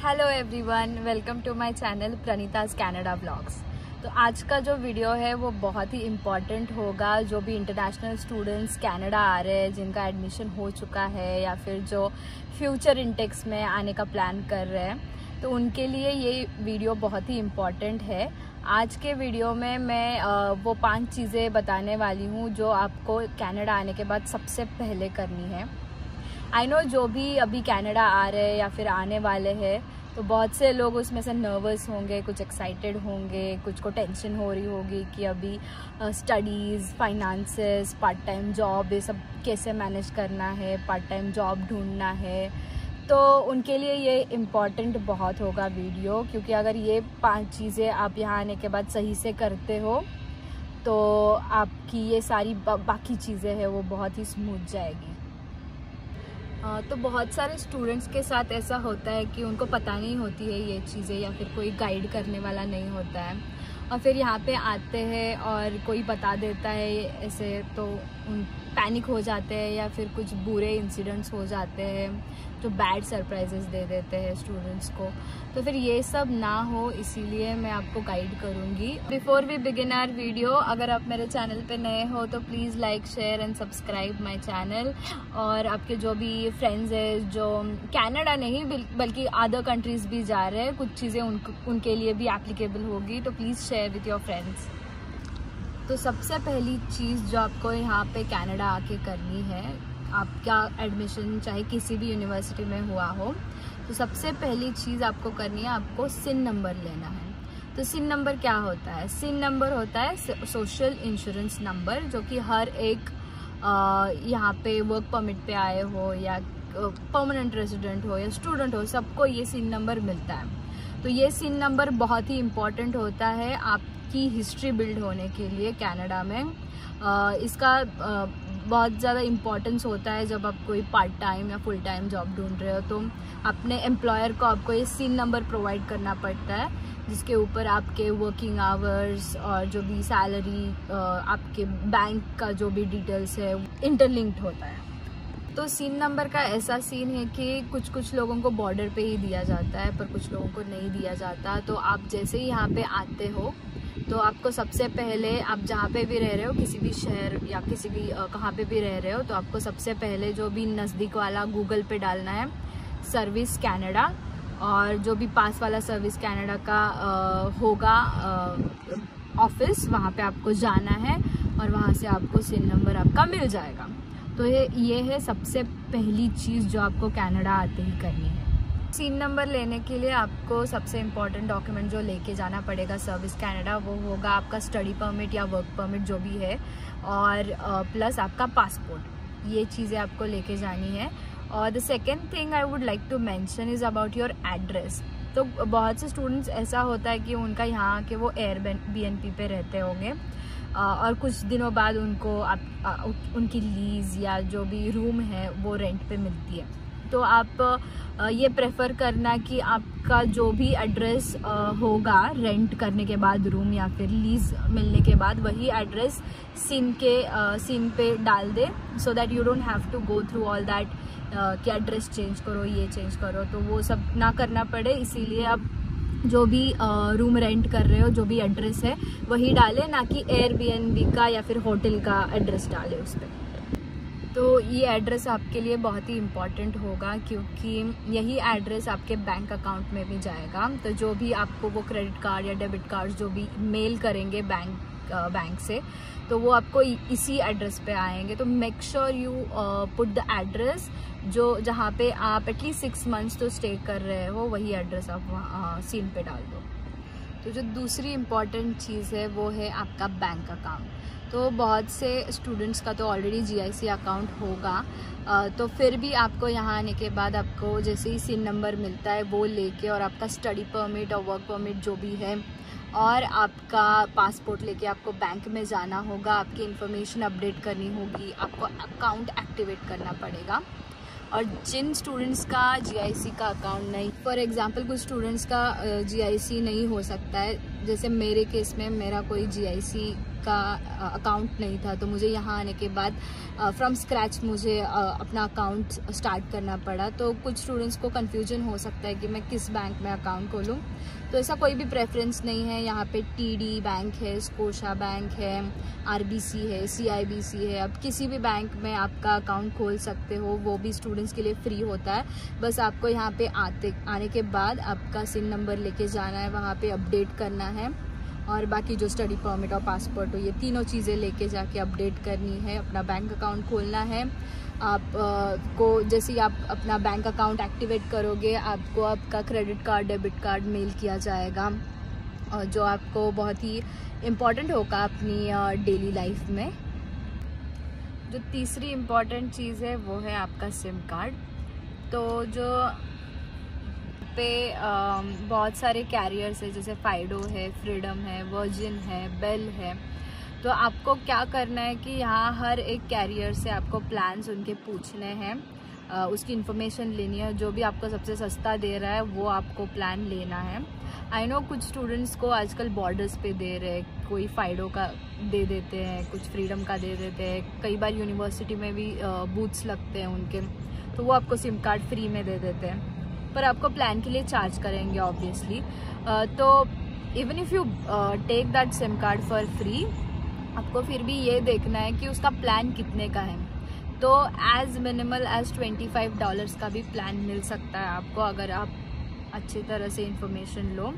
Hello everyone, welcome to my channel Pranita's Canada vlogs. तो आज का जो वीडियो है वो बहुत ही इम्पॉर्टेंट होगा। जो भी इंटरनेशनल स्टूडेंट्स कनाडा आ रहे हैं, जिनका एडमिशन हो चुका है या फिर जो फ्यूचर इंटेक्स में आने का प्लान कर रहे हैं, तो उनके लिए ये वीडियो बहुत ही इम्पॉर्टेंट है। आज के वीडियो में मैं वो 5 चीज़ें बताने वाली हूँ जो आपको कनाडा आने के बाद सबसे पहले करनी है। आई नो जो भी अभी कनाडा आ रहे हैं या फिर आने वाले हैं, तो बहुत से लोग उसमें से नर्वस होंगे, कुछ एक्साइटेड होंगे, कुछ को टेंशन हो रही होगी कि अभी studies, finances, part time job, ये सब कैसे मैनेज करना है, पार्ट टाइम जॉब ढूंढना है। तो उनके लिए ये इम्पॉर्टेंट बहुत होगा वीडियो, क्योंकि अगर ये 5 चीज़ें आप यहाँ आने के बाद सही से करते हो तो आपकी ये सारी बाकी चीज़ें हैं वो बहुत ही स्मूथ जाएगी। तो बहुत सारे स्टूडेंट्स के साथ ऐसा होता है कि उनको पता नहीं होती है ये चीज़ें, या फिर कोई गाइड करने वाला नहीं होता है, और फिर यहाँ पे आते हैं और कोई बता देता है ऐसे, तो पैनिक हो जाते हैं या फिर कुछ बुरे इंसिडेंट्स हो जाते हैं जो बैड सरप्राइजेस दे देते हैं स्टूडेंट्स को। तो फिर ये सब ना हो, इसीलिए मैं आपको गाइड करूँगी। Before we begin our video, अगर आप मेरे चैनल पे नए हो तो please like, share and subscribe my channel. और आपके जो भी फ्रेंड्स हैं जो कनाडा नहीं बल्कि अदर कंट्रीज़ भी जा रहे हैं, कुछ चीज़ें उनके लिए भी एप्लीकेबल होगी, तो please share with your friends. तो सबसे पहली चीज़ जो आपको यहाँ पे कनाडा आके करनी है, आपका एडमिशन चाहे किसी भी यूनिवर्सिटी में हुआ हो, तो सबसे पहली चीज़ आपको करनी है, आपको सिन नंबर लेना है। तो सिन नंबर क्या होता है? सिन नंबर होता है सोशल इंश्योरेंस नंबर, जो कि हर एक यहाँ पे वर्क परमिट पे आए हो या परमानेंट रेजिडेंट हो या स्टूडेंट हो, सबको ये सिन नंबर मिलता है। तो ये सिन नंबर बहुत ही इम्पॉर्टेंट होता है आपकी हिस्ट्री बिल्ड होने के लिए कनाडा में। इसका बहुत ज़्यादा इम्पोर्टेंस होता है जब आप कोई पार्ट टाइम या फुल टाइम जॉब ढूंढ रहे हो, तो अपने एम्प्लॉयर को आपको ये सिन नंबर प्रोवाइड करना पड़ता है, जिसके ऊपर आपके वर्किंग आवर्स और जो भी सैलरी, आपके बैंक का जो भी डिटेल्स है इंटरलिंक्ड होता है। तो सिन नंबर का ऐसा सीन है कि कुछ लोगों को बॉर्डर पे ही दिया जाता है, पर कुछ लोगों को नहीं दिया जाता। तो आप जैसे ही यहाँ पे आते हो, तो आपको सबसे पहले, आप जहाँ पे भी रह रहे हो, किसी भी शहर या किसी भी कहाँ पे भी रह रहे हो, तो आपको सबसे पहले जो भी नज़दीक वाला गूगल पे डालना है सर्विस कनाडा, और जो भी पास वाला सर्विस कनाडा का होगा ऑफिस, वहाँ पे आपको जाना है और वहाँ से आपको सिन नंबर आपका मिल जाएगा। तो ये है सबसे पहली चीज़ जो आपको कनाडा आते ही करनी है। सिन नंबर लेने के लिए आपको सबसे इम्पॉर्टेंट डॉक्यूमेंट जो लेके जाना पड़ेगा सर्विस कनाडा, वो होगा आपका स्टडी परमिट या वर्क परमिट जो भी है, और प्लस आपका पासपोर्ट। ये चीज़ें आपको लेके जानी है। और the second thing I would like to mention is about your address. तो बहुत से स्टूडेंट्स ऐसा होता है कि उनका यहाँ के वो एयरबीएनबी पे रहते होंगे, और कुछ दिनों बाद उनको उनकी लीज़ या जो भी रूम है वो रेंट पे मिलती है। तो आप ये प्रेफर करना कि आपका जो भी एड्रेस होगा रेंट करने के बाद रूम या फिर लीज़ मिलने के बाद, वही एड्रेस सिन पे डाल दे, so that you don't have to go through all that कि एड्रेस चेंज करो, ये चेंज करो, तो वो सब ना करना पड़े। इसीलिए आप जो भी रूम रेंट कर रहे हो, जो भी एड्रेस है वही डालें, ना कि एयरबीएनबी का या फिर होटल का एड्रेस डालें उस पर। तो ये एड्रेस आपके लिए बहुत ही इम्पॉर्टेंट होगा, क्योंकि यही एड्रेस आपके बैंक अकाउंट में भी जाएगा। तो जो भी आपको वो क्रेडिट कार्ड या डेबिट कार्ड जो भी मेल करेंगे बैंक से, तो वो आपको इसी एड्रेस पे आएंगे। तो make sure you put the address जो जहाँ पे आप एटलीस्ट 6 मंथ्स तो स्टे कर रहे हो, वही एड्रेस आप सीन पे डाल दो। तो जो दूसरी इम्पॉर्टेंट चीज़ है वो है आपका बैंक अकाउंट। तो बहुत से स्टूडेंट्स का तो ऑलरेडी जीआईसी अकाउंट होगा, तो फिर भी आपको यहाँ आने के बाद आपको जैसे ही सिन नंबर मिलता है वो लेके, और आपका स्टडी परमिट और वर्क परमिट जो भी है, और आपका पासपोर्ट लेके आपको बैंक में जाना होगा, आपकी इन्फॉर्मेशन अपडेट करनी होगी, आपको अकाउंट एक्टिवेट करना पड़ेगा। और जिन स्टूडेंट्स का जीआईसी का अकाउंट नहीं, फॉर एग्जांपल कुछ स्टूडेंट्स का जीआईसी नहीं हो सकता है, जैसे मेरे केस में मेरा कोई जीआईसी का अकाउंट नहीं था, तो मुझे यहाँ आने के बाद फ्रॉम स्क्रैच मुझे अपना अकाउंट स्टार्ट करना पड़ा। तो कुछ स्टूडेंट्स को कन्फ्यूजन हो सकता है कि मैं किस बैंक में अकाउंट खोलूँ। तो ऐसा कोई भी प्रेफरेंस नहीं है। यहाँ पे टीडी बैंक है, स्कोशा बैंक है, आरबीसी है, सीआईबीसी है। अब किसी भी बैंक में आपका अकाउंट खोल सकते हो, वो भी स्टूडेंट्स के लिए फ्री होता है। बस आपको यहाँ पे आने के बाद आपका सिन नंबर लेके जाना है, वहाँ पे अपडेट करना है, और बाकी जो स्टडी परमिट और पासपोर्ट हो, ये तीनों चीज़ें लेके जाके अपडेट करनी है। अपना बैंक अकाउंट खोलना है। आप को जैसे ही आप अपना बैंक अकाउंट एक्टिवेट करोगे, आपको आपका credit card, debit card mail किया जाएगा, और जो आपको बहुत ही इम्पॉर्टेंट होगा अपनी डेली लाइफ में। जो तीसरी इम्पॉर्टेंट चीज़ है वो है आपका सिम कार्ड। तो जो पे बहुत सारे कैरियर्स है, जैसे फाइडो है, फ्रीडम है, वर्जिन है, बेल है। तो आपको क्या करना है कि यहाँ हर एक कैरियर से आपको प्लान्स उनके पूछने हैं, उसकी इन्फॉर्मेशन लेनी है। जो भी आपको सबसे सस्ता दे रहा है वो आपको प्लान लेना है। आई नो कुछ स्टूडेंट्स को आजकल बॉर्डर्स पे दे रहे हैं, कोई फाइडो का दे देते हैं, कुछ फ्रीडम का दे देते हैं, कई बार यूनिवर्सिटी में भी बूथ्स लगते हैं उनके, तो वो आपको सिम कार्ड फ्री में दे देते हैं, पर आपको प्लान के लिए चार्ज करेंगे ऑब्वियसली। तो even if you take that SIM card for free, आपको फिर भी ये देखना है कि उसका प्लान कितने का है। तो एज मिनिमल एज $25 का भी प्लान मिल सकता है आपको, अगर आप अच्छी तरह से इंफॉर्मेशन लो।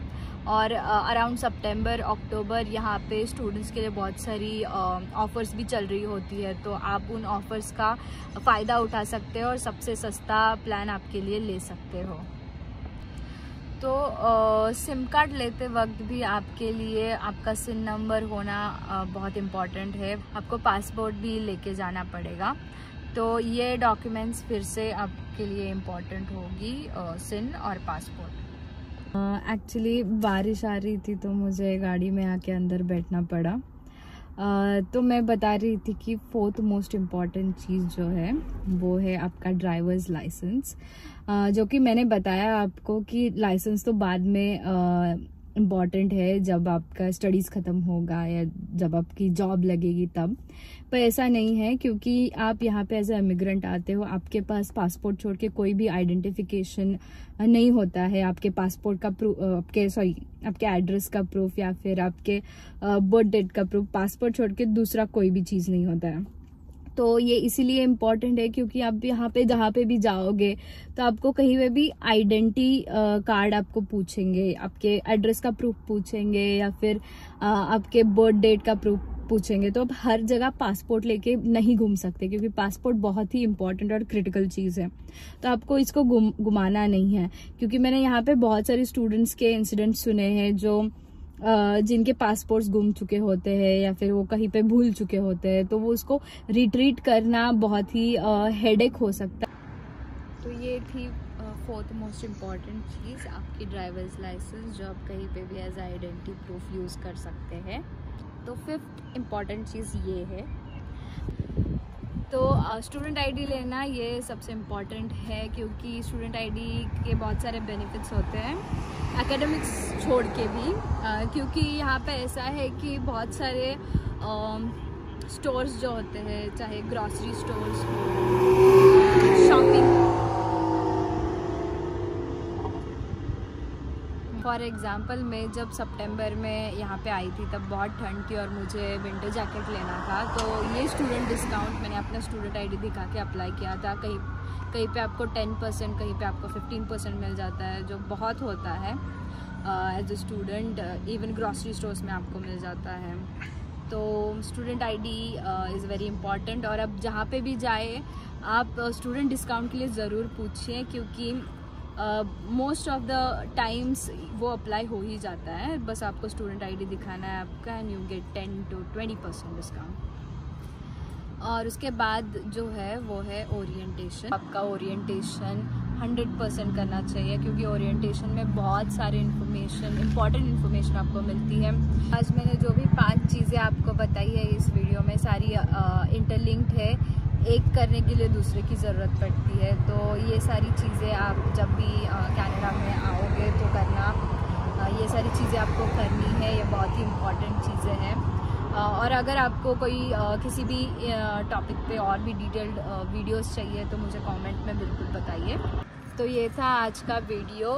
और अराउंड सितंबर अक्टूबर यहाँ पे स्टूडेंट्स के लिए बहुत सारी ऑफ़र्स भी चल रही होती है, तो आप उन ऑफ़र्स का फ़ायदा उठा सकते हो और सबसे सस्ता प्लान आपके लिए ले सकते हो। तो सिम कार्ड लेते वक्त भी आपके लिए आपका सिन नंबर होना बहुत इम्पॉर्टेंट है। आपको पासपोर्ट भी लेके जाना पड़ेगा, तो ये डॉक्यूमेंट्स फिर से आपके लिए इम्पॉर्टेंट होगी, सिन और पासपोर्ट। एक्चुअली बारिश आ रही थी तो मुझे गाड़ी में आके अंदर बैठना पड़ा। तो मैं बता रही थी कि फोर्थ मोस्ट इम्पॉर्टेंट चीज़ जो है वो है आपका ड्राइवर्स लाइसेंस, जो कि मैंने बताया आपको कि लाइसेंस तो बाद में इम्पॉर्टेंट है जब आपका स्टडीज़ ख़त्म होगा या जब आपकी जॉब लगेगी तब। पर ऐसा नहीं है, क्योंकि आप यहाँ पे एज ए इमिग्रेंट आते हो, आपके पास पासपोर्ट छोड़ के कोई भी आइडेंटिफिकेशन नहीं होता है। आपके पासपोर्ट का प्रूफ, आपके एड्रेस का प्रूफ या फिर आपके बर्थ डेट का प्रूफ, पासपोर्ट छोड़ के दूसरा कोई भी चीज़ नहीं होता है। तो ये इसीलिए इम्पॉर्टेंट है क्योंकि आप यहाँ पे जहाँ पे भी जाओगे तो आपको कहीं पे भी आइडेंटिटी कार्ड आपको पूछेंगे, आपके एड्रेस का प्रूफ पूछेंगे या फिर आपके बर्थ डेट का प्रूफ पूछेंगे। तो आप हर जगह पासपोर्ट लेके नहीं घूम सकते, क्योंकि पासपोर्ट बहुत ही इंपॉर्टेंट और क्रिटिकल चीज़ है। तो आपको इसको घुमाना नहीं है, क्योंकि मैंने यहाँ पे बहुत सारे स्टूडेंट्स के इंसिडेंट्स सुने हैं जो जिनके पासपोर्ट्स गुम चुके होते हैं या फिर वो कहीं पे भूल चुके होते हैं, तो वो उसको रिट्रीट करना बहुत ही हेडेक हो सकता है। तो ये थी फोर्थ मोस्ट इम्पॉर्टेंट चीज़, आपकी ड्राइवर्स लाइसेंस, जो आप कहीं पे भी एज आइडेंटिटी प्रूफ यूज़ कर सकते हैं। तो फिफ्थ इम्पॉर्टेंट चीज़ ये है, तो स्टूडेंट आईडी लेना ये सबसे इम्पॉर्टेंट है, क्योंकि स्टूडेंट आईडी के बहुत सारे बेनिफिट्स होते हैं एकेडमिक्स छोड़ के भी, क्योंकि यहाँ पे ऐसा है कि बहुत सारे स्टोर्स जो होते हैं, चाहे ग्रॉसरी स्टोर्स हो, शॉपिंग, फॉर एग्ज़ाम्पल मैं जब सितंबर में यहाँ पे आई थी तब बहुत ठंड थी और मुझे विंटर जैकेट लेना था। तो ये स्टूडेंट डिस्काउंट मैंने अपना स्टूडेंट आईडी दिखा के अप्लाई किया था। कहीं पे आपको 10%, कहीं पे आपको 15% मिल जाता है, जो बहुत होता है as a student. Even grocery stores में आपको मिल जाता है। तो student ID is very important. और अब जहाँ पे भी जाए आप स्टूडेंट डिस्काउंट के लिए ज़रूर पूछिए, क्योंकि मोस्ट ऑफ द टाइम्स वो अप्लाई हो ही जाता है। बस आपको स्टूडेंट आईडी दिखाना है आपका, and you get 10 to 20% discount. और उसके बाद जो है वो है ओरिएंटेशन। आपका ओरिएंटेशन 100% करना चाहिए, क्योंकि ओरिएंटेशन में बहुत सारे इम्पॉर्टेंट इन्फॉर्मेशन आपको मिलती है। आज मैंने जो भी 5 चीज़ें आपको बताई है इस वीडियो में, सारी इंटरलिंक्ड है, एक करने के लिए दूसरे की ज़रूरत पड़ती है। तो ये सारी चीज़ें आप जब भी कनाडा में आओगे तो करना, ये सारी चीज़ें आपको करनी है, ये बहुत ही इम्पॉर्टेंट चीज़ें हैं। और अगर आपको कोई किसी भी टॉपिक पे और भी डिटेल्ड वीडियोस चाहिए तो मुझे कमेंट में बिल्कुल बताइए। तो ये था आज का video.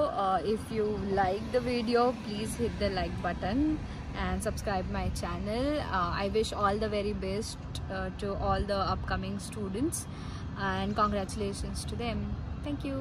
If you like the video please hit the like button and subscribe my channel. I wish all the very best to all the upcoming students and congratulations to them. Thank you.